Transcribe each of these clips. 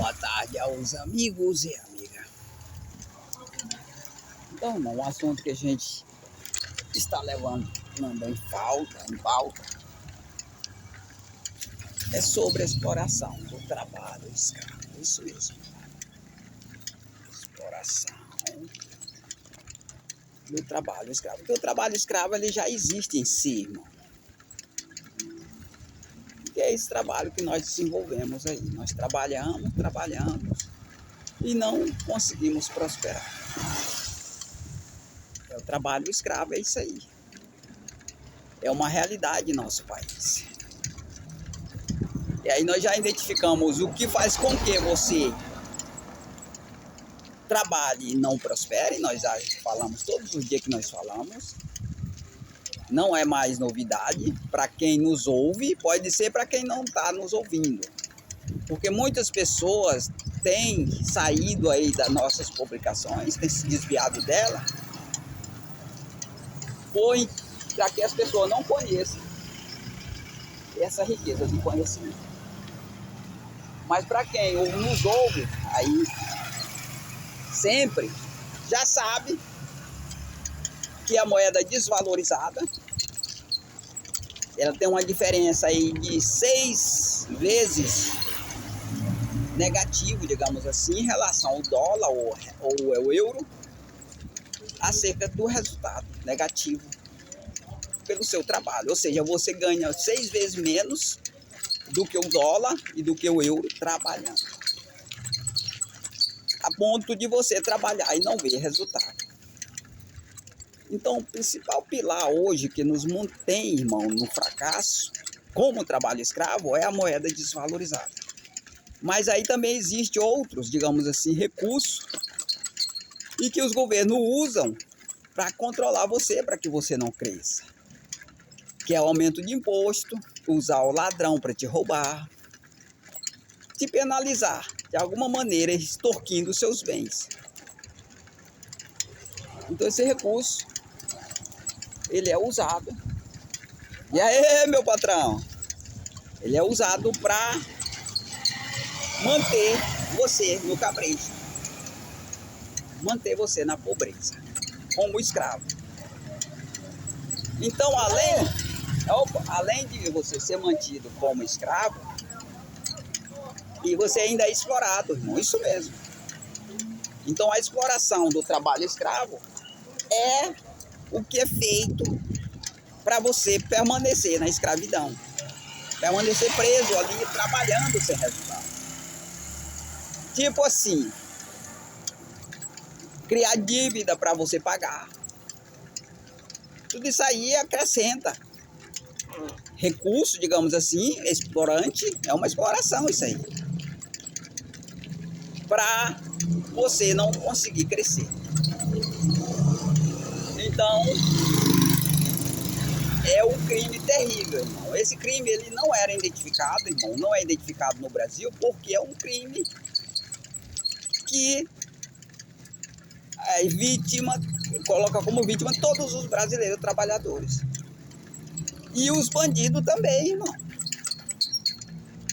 Boa tarde aos amigos e amigas. Então, irmão, um assunto que a gente está levando em pauta, é sobre a exploração do trabalho escravo. Isso mesmo. Exploração do trabalho escravo. Porque o trabalho escravo ele já existe em si, irmão. Que é esse trabalho que nós desenvolvemos aí. Nós trabalhamos e não conseguimos prosperar. É o trabalho escravo, é isso aí. É uma realidade em nosso país. E aí nós já identificamos o que faz com que você trabalhe e não prospere. Nós já falamos todos os dias que nós falamos. Não é mais novidade para quem nos ouve, pode ser para quem não está nos ouvindo. Porque muitas pessoas têm saído aí das nossas publicações, têm se desviado dela, para que as pessoas não conheçam essa riqueza de conhecimento. Mas para quem nos ouve, aí sempre já sabe que a moeda desvalorizada, ela tem uma diferença aí de 6 vezes negativo, digamos assim, em relação ao dólar ou ao euro, acerca do resultado negativo pelo seu trabalho. Ou seja, você ganha 6 vezes menos do que o dólar e do que o euro trabalhando. A ponto de você trabalhar e não ver resultado. Então, o principal pilar hoje que nos mantém, irmão, no fracasso, como o trabalho escravo, é a moeda desvalorizada. Mas aí também existe outros, digamos assim, recursos e que os governos usam para controlar você, para que você não cresça. Que é o aumento de imposto, usar o ladrão para te roubar, te penalizar, de alguma maneira, extorquindo os seus bens. Então esse recurso, ele é usado. E aí, meu patrão? Ele é usado para manter você no cabresto. Manter você na pobreza, como escravo. Então, além de você ser mantido como escravo, e você ainda é explorado, irmão, isso mesmo. Então, a exploração do trabalho escravo é o que é feito para você permanecer na escravidão. Permanecer preso ali, trabalhando sem resultado. Tipo assim, criar dívida para você pagar. Tudo isso aí acrescenta recurso, digamos assim, explorante, é uma exploração isso aí. Para você não conseguir crescer. Então, é um crime terrível, irmão. Esse crime ele não era identificado, irmão, não é identificado no Brasil, porque é um crime que a vítima coloca como vítima todos os brasileiros trabalhadores. E os bandidos também, irmão.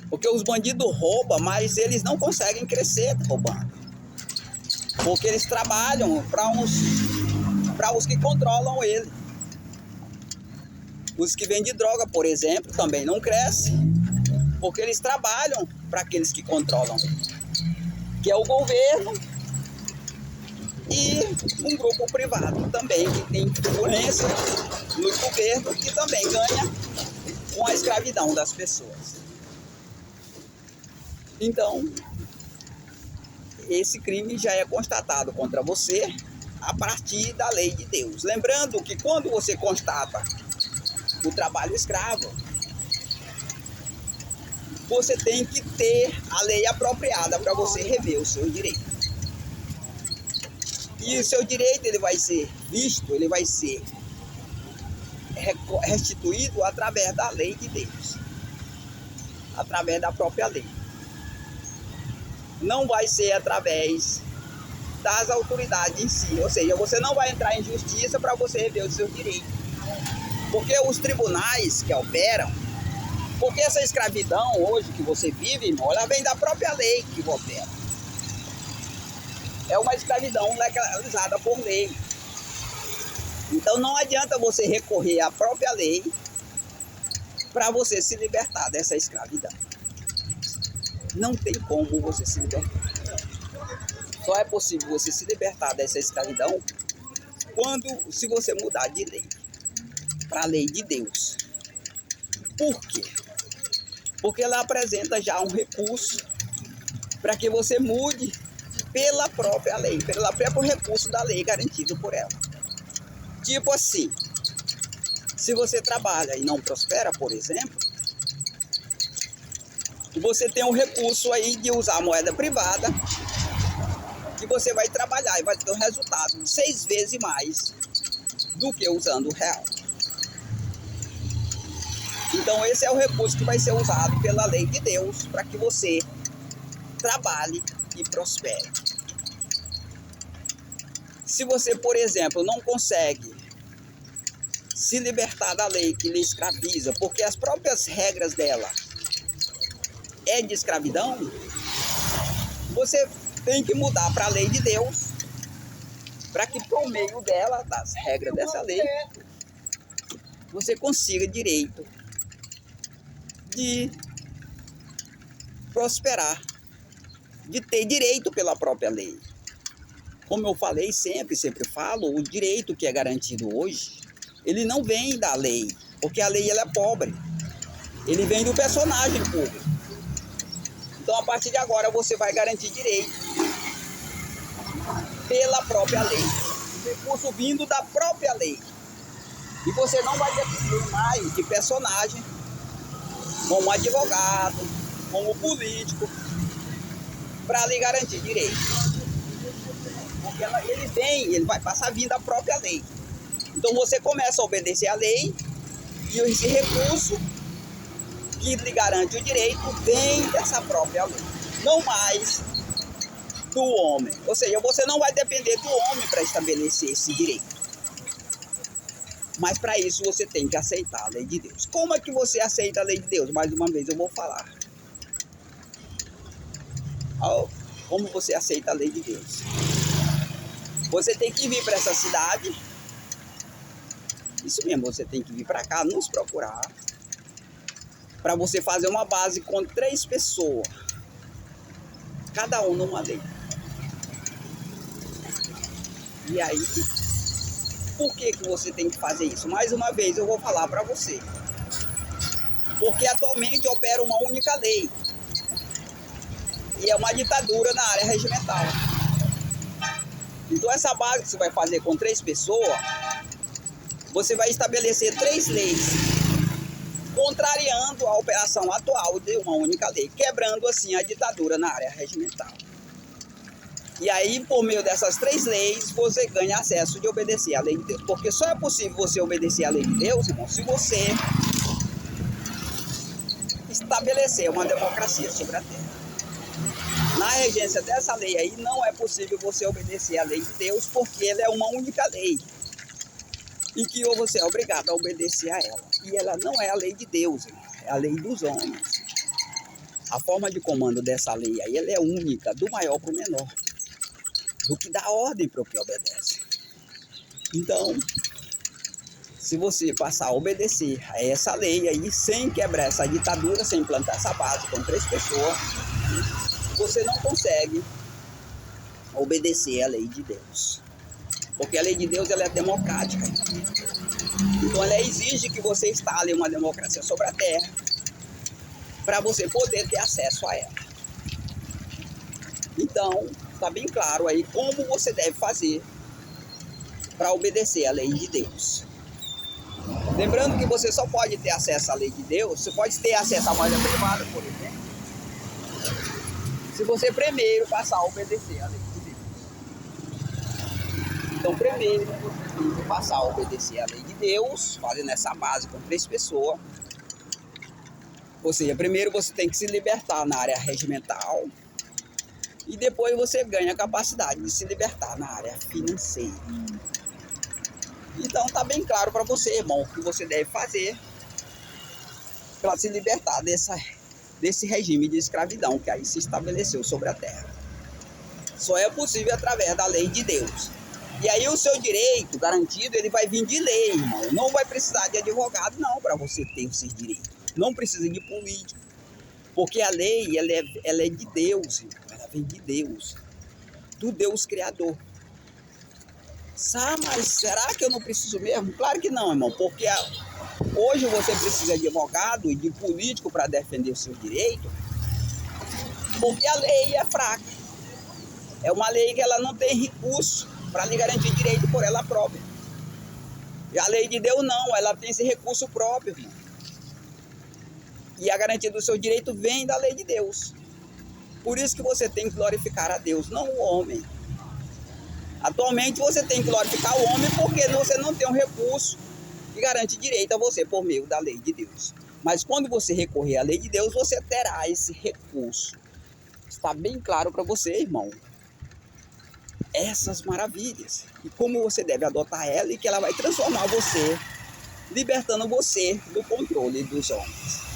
Porque os bandidos roubam, mas eles não conseguem crescer roubando. Porque eles trabalham para os que controlam ele. Os que vendem droga, por exemplo, também não crescem. Porque eles trabalham para aqueles que controlam ele. Que é o governo e um grupo privado também, que tem influência no governo, que também ganha com a escravidão das pessoas. Então, esse crime já é constatado contra você a partir da lei de Deus. Lembrando que quando você constata o trabalho escravo, você tem que ter a lei apropriada para você rever o seu direito. E o seu direito ele vai ser visto, ele vai ser restituído através da lei de Deus, através da própria lei. Não vai ser através das autoridades em si, ou seja, você não vai entrar em justiça para você rever os seus direitos. Porque os tribunais que operam, Porque essa escravidão hoje que você vive, irmão, ela vem da própria lei que opera. É uma escravidão legalizada por lei. Então não adianta você recorrer à própria lei para você se libertar dessa escravidão. Não tem como você se libertar. Só é possível você se libertar dessa escravidão se você mudar de lei para a lei de Deus. Por quê? Porque ela apresenta já um recurso para que você mude pela própria lei, pelo próprio recurso da lei garantido por ela. Tipo assim, se você trabalha e não prospera, por exemplo, você tem um recurso aí de usar a moeda privada, que você vai trabalhar e vai ter um resultado de 6 vezes mais do que usando o real. Então esse é o recurso que vai ser usado pela lei de Deus para que você trabalhe e prospere. Se você, por exemplo, não consegue se libertar da lei que lhe escraviza, porque as próprias regras dela é de escravidão, você tem que mudar para a lei de Deus, para que por meio dela, das regras dessa lei, você consiga direito de prosperar, de ter direito pela própria lei. Como eu falei sempre falo, o direito que é garantido hoje, ele não vem da lei, porque a lei ela é pobre. Ele vem do personagem público. Então, a partir de agora, você vai garantir direito pela própria lei. Recurso vindo da própria lei. E você não vai depender mais de personagem, como advogado, como político, para lhe garantir direito. Porque ele vai passar vindo da própria lei. Então você começa a obedecer a lei e esse recurso que lhe garante o direito vem dessa própria lei, não mais do homem. Ou seja, você não vai depender do homem para estabelecer esse direito. Mas para isso você tem que aceitar a lei de Deus. Como é que você aceita a lei de Deus? Mais uma vez eu vou falar. Como você aceita a lei de Deus? Você tem que vir para essa cidade. Isso mesmo, você tem que vir para cá, nos procurar. Para você fazer uma base com 3 pessoas. Cada um numa lei. E aí, por que você tem que fazer isso? Mais uma vez eu vou falar para você. Porque atualmente opera uma única lei. E é uma ditadura na área regimental. Então essa base que você vai fazer com 3 pessoas, você vai estabelecer 3 leis, contrariando a operação atual de uma única lei, quebrando assim a ditadura na área regimental. E aí, por meio dessas 3 leis, você ganha acesso de obedecer à lei de Deus. Porque só é possível você obedecer à lei de Deus, irmão, se você estabelecer uma democracia sobre a terra. Na regência dessa lei aí, não é possível você obedecer à lei de Deus, porque ela é uma única lei. E que você é obrigado a obedecer a ela. E ela não é a lei de Deus, é a lei dos homens. A forma de comando dessa lei aí, ela é única, do maior para o menor. Do que dá ordem para o que obedece. Então, se você passar a obedecer a essa lei aí, sem quebrar essa ditadura, sem implantar essa base com 3 pessoas, você não consegue obedecer à lei de Deus. Porque a lei de Deus ela é democrática. Então ela exige que você instale uma democracia sobre a terra para você poder ter acesso a ela. Então, está bem claro aí como você deve fazer para obedecer à lei de Deus. Lembrando que você só pode ter acesso à lei de Deus, você pode ter acesso à moeda privada, por exemplo, se você primeiro passar a obedecer à lei de Deus. Então, primeiro você tem que passar a obedecer à lei de Deus, fazendo essa base com 3 pessoas. Ou seja, primeiro você tem que se libertar na área regimental e depois você ganha a capacidade de se libertar na área financeira. Então, tá bem claro para você, irmão, o que você deve fazer para se libertar desse regime de escravidão que aí se estabeleceu sobre a terra. Só é possível através da lei de Deus. E aí o seu direito garantido, ele vai vir de lei, irmão. Não vai precisar de advogado, não, para você ter os seus direitos. Não precisa de político. Porque a lei, ela é de Deus, irmão. Ela vem de Deus. Do Deus Criador. Mas será que eu não preciso mesmo? Claro que não, irmão. Porque hoje você precisa de advogado e de político para defender os seus direitos. Porque a lei é fraca. É uma lei que ela não tem recurso para lhe garantir direito por ela própria. E a lei de Deus não, ela tem esse recurso próprio, irmão. E a garantia do seu direito vem da lei de Deus. Por isso que você tem que glorificar a Deus, não o homem. Atualmente você tem que glorificar o homem porque você não tem um recurso que garante direito a você por meio da lei de Deus. Mas quando você recorrer à lei de Deus, você terá esse recurso. Está bem claro para você, irmão. Essas maravilhas. E como você deve adotar ela e que ela vai transformar você, libertando você do controle dos homens.